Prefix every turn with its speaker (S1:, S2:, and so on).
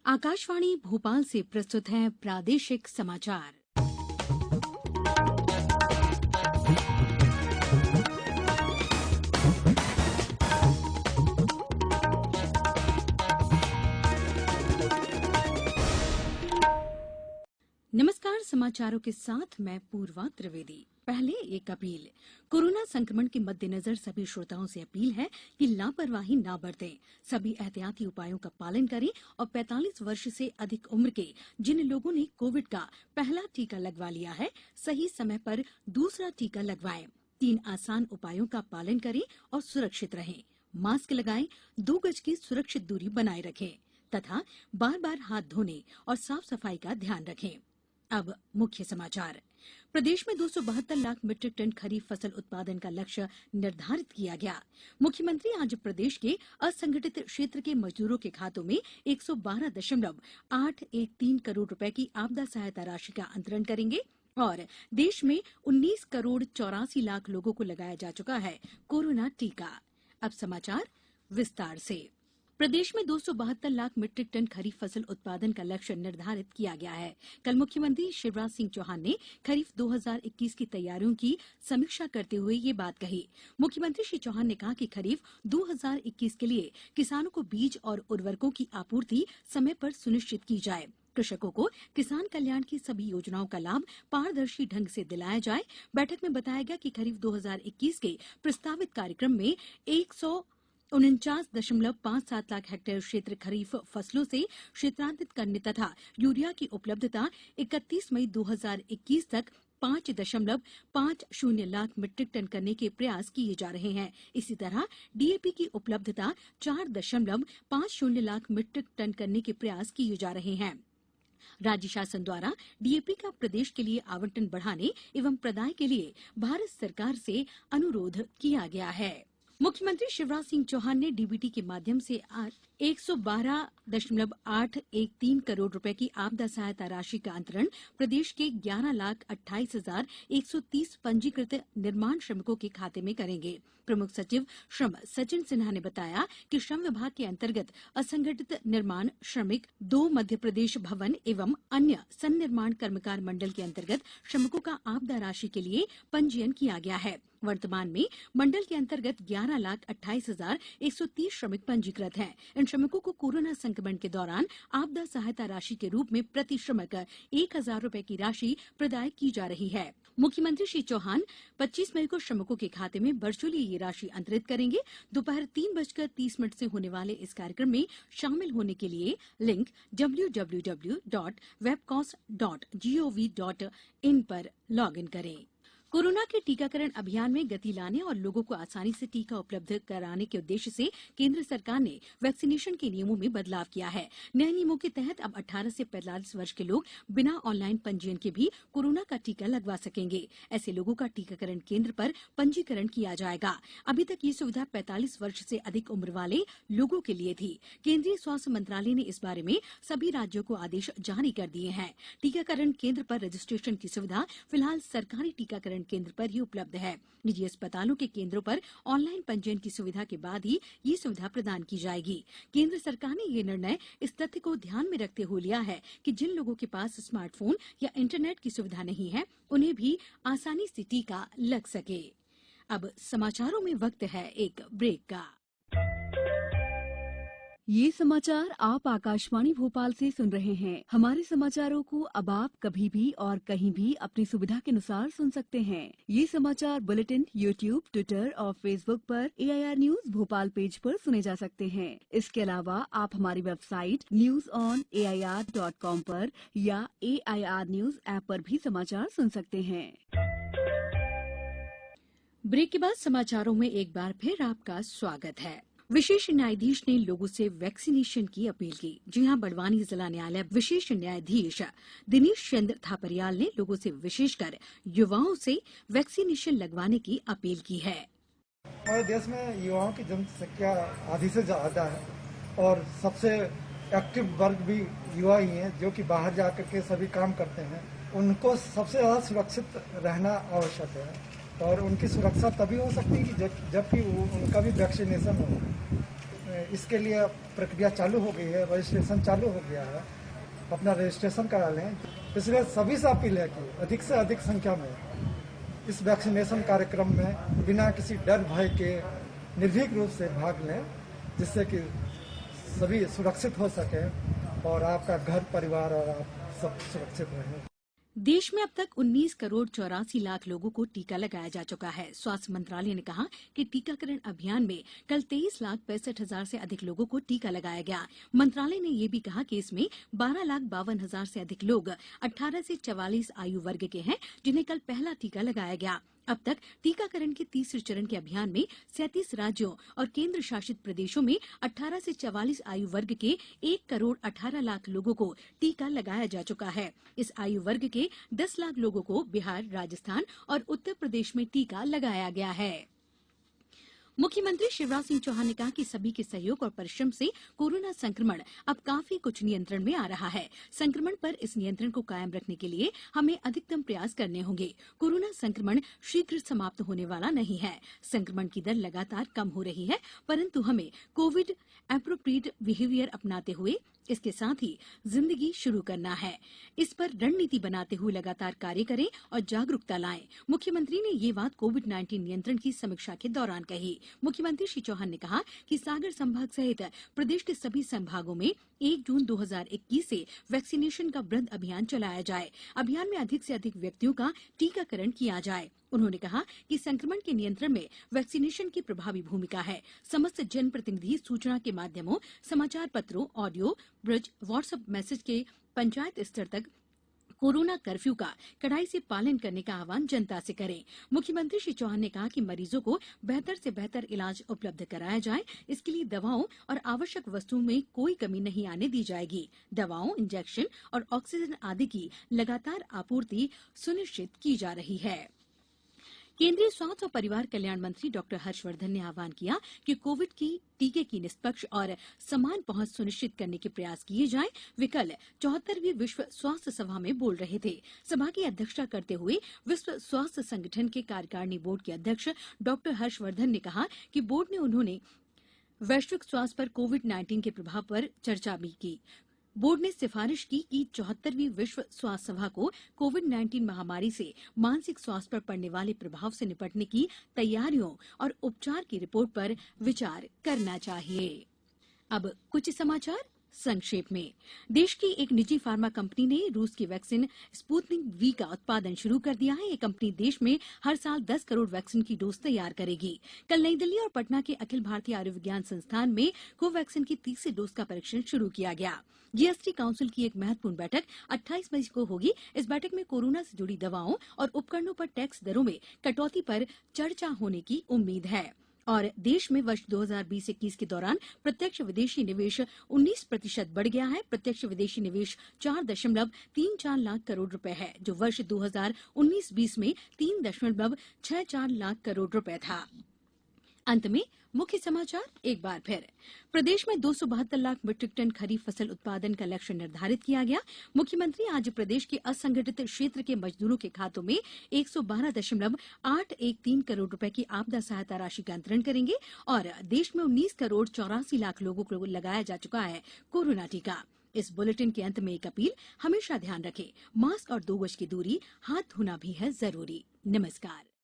S1: आकाशवाणी भोपाल से प्रस्तुत हैं प्रादेशिक समाचार। नमस्कार, समाचारों के साथ मैं पूर्वा त्रिवेदी। पहले एक अपील। कोरोना संक्रमण के मद्देनजर सभी श्रोताओं से अपील है कि लापरवाही न बरतें, सभी एहतियाती उपायों का पालन करें और 45 वर्ष से अधिक उम्र के जिन लोगों ने कोविड का पहला टीका लगवा लिया है, सही समय पर दूसरा टीका लगवाएं। 3 आसान उपायों का पालन करें और सुरक्षित रहें। मास्क लगाएं, 2 गज की सुरक्षित दूरी बनाए रखें तथा बार-बार हाथ धोने और साफ सफाई का ध्यान रखें। अब मुख्य समाचार। प्रदेश में 272 लाख मीट्रिक टन खरीफ फसल उत्पादन का लक्ष्य निर्धारित किया गया। मुख्यमंत्री आज प्रदेश के असंगठित क्षेत्र के मजदूरों के खातों में 112.813 करोड़ रुपए की आपदा सहायता राशि का अंतरण करेंगे और देश में 19 करोड़ 84 लाख लोगों को लगाया जा चुका है कोरोना टीका। अब समाचार विस्तार से। प्रदेश में 272 लाख मीट्रिक टन खरीफ फसल उत्पादन का लक्ष्य निर्धारित किया गया है। कल मुख्यमंत्री शिवराज सिंह चौहान ने खरीफ 2021 की तैयारियों की समीक्षा करते हुए ये बात कही। मुख्यमंत्री श्री चौहान ने कहा कि खरीफ 2021 के लिए किसानों को बीज और उर्वरकों की आपूर्ति समय पर सुनिश्चित की जाए। कृषकों को किसान कल्याण की सभी योजनाओं का लाभ पारदर्शी ढंग से दिलाया जाए। बैठक में बताया गया कि खरीफ 2021 के प्रस्तावित कार्यक्रम में 149.57 लाख हेक्टेयर क्षेत्र खरीफ फसलों से क्षेत्रांतरित करने तथा यूरिया की उपलब्धता 31 मई 2021 तक 5.50 लाख मीट्रिक टन करने के प्रयास किए जा रहे हैं। इसी तरह डीएपी की उपलब्धता 4.50 लाख मीट्रिक टन करने के प्रयास किए जा रहे हैं। राज्य शासन द्वारा डीएपी का प्रदेश के लिए आवंटन बढ़ाने एवं प्रदाय के लिए भारत सरकार से अनुरोध किया गया है। मुख्यमंत्री शिवराज सिंह चौहान ने डीबीटी के माध्यम से 112.813 करोड़ रुपए की आपदा सहायता राशि का अंतरण प्रदेश के 11,28,130 पंजीकृत निर्माण श्रमिकों के खाते में करेंगे। प्रमुख सचिव श्रम सचिन सिन्हा ने बताया कि श्रम विभाग के अंतर्गत असंगठित निर्माण श्रमिक 2 मध्यप्रदेश भवन एवं अन्य सन्निर्माण कर्मकार मंडल के अंतर्गत श्रमिकों का आपदा राशि के लिए पंजीयन किया गया है। वर्तमान में मंडल के अंतर्गत 11,28,130 श्रमिक पंजीकृत हैं। इन श्रमिकों को कोरोना संक्रमण के दौरान आपदा सहायता राशि के रूप में प्रति श्रमिक 1,000 रुपए की राशि प्रदाय की जा रही है। मुख्यमंत्री श्री चौहान 25 मई को श्रमिकों के खाते में वर्चुअली ये राशि अंतरित करेंगे। दोपहर 3:30 से होने वाले इस कार्यक्रम में शामिल होने के लिए लिंक www.webcos.gov.in पर लॉगिन करें। कोरोना के टीकाकरण अभियान में गति लाने और लोगों को आसानी से टीका उपलब्ध कराने के उद्देश्य से केंद्र सरकार ने वैक्सीनेशन के नियमों में बदलाव किया है। नए नियमों के तहत अब 18 से 45 वर्ष के लोग बिना ऑनलाइन पंजीयन के भी कोरोना का टीका लगवा सकेंगे। ऐसे लोगों का टीकाकरण केंद्र पर पंजीकरण किया जाएगा। अभी तक ये सुविधा 45 वर्ष से अधिक उम्र वाले लोगों के लिए थी। केंद्रीय स्वास्थ्य मंत्रालय ने इस बारे में सभी राज्यों को आदेश जारी कर दिए हैं। टीकाकरण केंद्र पर रजिस्ट्रेशन की सुविधा फिलहाल सरकारी टीकाकरण केंद्र पर ही उपलब्ध है। निजी अस्पतालों के केंद्रों पर ऑनलाइन पंजीयन की सुविधा के बाद ही ये सुविधा प्रदान की जाएगी। केंद्र सरकार ने ये निर्णय इस तथ्य को ध्यान में रखते हुए लिया है कि जिन लोगों के पास स्मार्टफोन या इंटरनेट की सुविधा नहीं है, उन्हें भी आसानी से टीका लग सके। अब समाचारों में वक्त है एक ब्रेक का।
S2: ये समाचार आप आकाशवाणी भोपाल से सुन रहे हैं। हमारे समाचारों को अब आप कभी भी और कहीं भी अपनी सुविधा के अनुसार सुन सकते हैं। ये समाचार बुलेटिन यूट्यूब, ट्विटर और फेसबुक पर AIR न्यूज भोपाल पेज पर सुने जा सकते हैं। इसके अलावा आप हमारी वेबसाइट news.on.air.com पर या AIR न्यूज ऐप पर भी समाचार सुन सकते हैं।
S1: ब्रेक के बाद समाचारों में एक बार फिर आपका स्वागत है। विशेष न्यायाधीश ने लोगों से वैक्सीनेशन की अपील की। जी हां, बड़वानी जिला न्यायालय विशेष न्यायाधीश दिनेश चंद्र थापरियाल ने लोगों से विशेषकर युवाओं से वैक्सीनेशन लगवाने की अपील की है।
S3: हमारे देश में युवाओं की जनसंख्या आधी से ज्यादा है और सबसे एक्टिव वर्ग भी युवा ही हैं, जो कि बाहर जाकर के सभी काम करते हैं। उनको सबसे ज्यादा सुरक्षित रहना आवश्यक है और उनकी सुरक्षा तभी हो सकती है कि जबकि उनका भी वैक्सीनेशन हो। इसके लिए प्रक्रिया चालू हो गई है, रजिस्ट्रेशन चालू हो गया है, अपना रजिस्ट्रेशन करा लें। इसलिए सभी से अपील है कि अधिक से अधिक संख्या में इस वैक्सीनेशन कार्यक्रम में बिना किसी डर भय के निर्भीक रूप से भाग लें, जिससे कि सभी सुरक्षित हो सके और आपका घर परिवार और आप सब सुरक्षित रहें।
S1: देश में अब तक 19 करोड़ 84 लाख लोगों को टीका लगाया जा चुका है। स्वास्थ्य मंत्रालय ने कहा कि टीकाकरण अभियान में कल 23 लाख 65 हजार से अधिक लोगों को टीका लगाया गया। मंत्रालय ने यह भी कहा कि इसमें 12 लाख 52 हजार से अधिक लोग 18 से 44 आयु वर्ग के हैं, जिन्हें कल पहला टीका लगाया गया। अब तक टीकाकरण के तीसरे चरण के अभियान में 37 राज्यों और केंद्र शासित प्रदेशों में 18 से 44 आयु वर्ग के 1 करोड़ 18 लाख लोगों को टीका लगाया जा चुका है। इस आयु वर्ग के 10 लाख लोगों को बिहार, राजस्थान और उत्तर प्रदेश में टीका लगाया गया है। मुख्यमंत्री शिवराज सिंह चौहान ने कहा कि सभी के सहयोग और परिश्रम से कोरोना संक्रमण अब काफी कुछ नियंत्रण में आ रहा है। संक्रमण पर इस नियंत्रण को कायम रखने के लिए हमें अधिकतम प्रयास करने होंगे। कोरोना संक्रमण शीघ्र समाप्त होने वाला नहीं है। संक्रमण की दर लगातार कम हो रही है, परंतु हमें कोविड एप्रोप्रिएट बिहेवियर अपनाते हुए इसके साथ ही जिंदगी शुरू करना है। इस पर रणनीति बनाते हुए लगातार कार्य करें और जागरूकता लाएं। मुख्यमंत्री ने ये बात कोविड-19 नियंत्रण की समीक्षा के दौरान कही। मुख्यमंत्री श्री चौहान ने कहा कि सागर संभाग सहित प्रदेश के सभी संभागों में 1 जून 2021 से वैक्सीनेशन का वृहद अभियान चलाया जाए। अभियान में अधिक से अधिक व्यक्तियों का टीकाकरण किया जाए। उन्होंने कहा कि संक्रमण के नियंत्रण में वैक्सीनेशन की प्रभावी भूमिका है। समस्त जनप्रतिनिधि सूचना के माध्यमों, समाचार पत्रों, ऑडियो ब्रिज, व्हाट्सएप मैसेज के पंचायत स्तर तक कोरोना कर्फ्यू का कड़ाई से पालन करने का आह्वान जनता से करें। मुख्यमंत्री श्री चौहान ने कहा कि मरीजों को बेहतर से बेहतर इलाज उपलब्ध कराया जाए। इसके लिए दवाओं और आवश्यक वस्तुओं में कोई कमी नहीं आने दी जाएगी। दवाओं, इंजेक्शन और ऑक्सीजन आदि की लगातार आपूर्ति सुनिश्चित की जा रही है। केंद्रीय स्वास्थ्य और परिवार कल्याण मंत्री डॉक्टर हर्षवर्धन ने आह्वान किया कि कोविड की टीके की निष्पक्ष और समान पहुंच सुनिश्चित करने के प्रयास किए जाएं। वे कल 74वीं विश्व स्वास्थ्य सभा में बोल रहे थे। सभा की अध्यक्षता करते हुए विश्व स्वास्थ्य संगठन के कार्यकारिणी बोर्ड के अध्यक्ष डॉक्टर हर्षवर्धन ने कहा कि बोर्ड ने उन्होंने वैश्विक स्वास्थ्य पर कोविड-19 के प्रभाव पर चर्चा भी की। बोर्ड ने सिफारिश की कि 74वीं विश्व स्वास्थ्य सभा को कोविड-19 महामारी से मानसिक स्वास्थ्य पर पड़ने वाले प्रभाव से निपटने की तैयारियों और उपचार की रिपोर्ट पर विचार करना चाहिए। अब कुछ समाचार संक्षेप में। देश की एक निजी फार्मा कंपनी ने रूस की वैक्सीन स्पुतनिक वी का उत्पादन शुरू कर दिया है। ये कंपनी देश में हर साल 10 करोड़ वैक्सीन की डोज तैयार करेगी। कल नई दिल्ली और पटना के अखिल भारतीय आयुर्विज्ञान संस्थान में कोवैक्सीन की तीसरी डोज का परीक्षण शुरू किया गया। जीएसटी काउंसिल की एक महत्वपूर्ण बैठक 28 मई को होगी। इस बैठक में कोरोना से जुड़ी दवाओं और उपकरणों पर टैक्स दरों में कटौती पर चर्चा होने की उम्मीद है। और देश में वर्ष 2020-21 के दौरान प्रत्यक्ष विदेशी निवेश 19% बढ़ गया है। प्रत्यक्ष विदेशी निवेश 4.34 लाख करोड़ रुपए है, जो वर्ष 2019-20 में 3.64 लाख करोड़ रुपए था। अंत में मुख्य समाचार एक बार फिर। प्रदेश में 272 लाख मीट्रिक टन खरीफ फसल उत्पादन का लक्ष्य निर्धारित किया गया। मुख्यमंत्री आज प्रदेश के असंगठित क्षेत्र के मजदूरों के खातों में 112.813 करोड़ रुपए की आपदा सहायता राशि का अंतरण करेंगे। और देश में 19 करोड़ 84 लाख लोगों को लगाया जा चुका है कोरोना टीका। इस बुलेटिन के अंत में एक अपील, हमेशा ध्यान रखें, मास्क और 2 गज की दूरी, हाथ धोना भी है जरूरी। नमस्कार।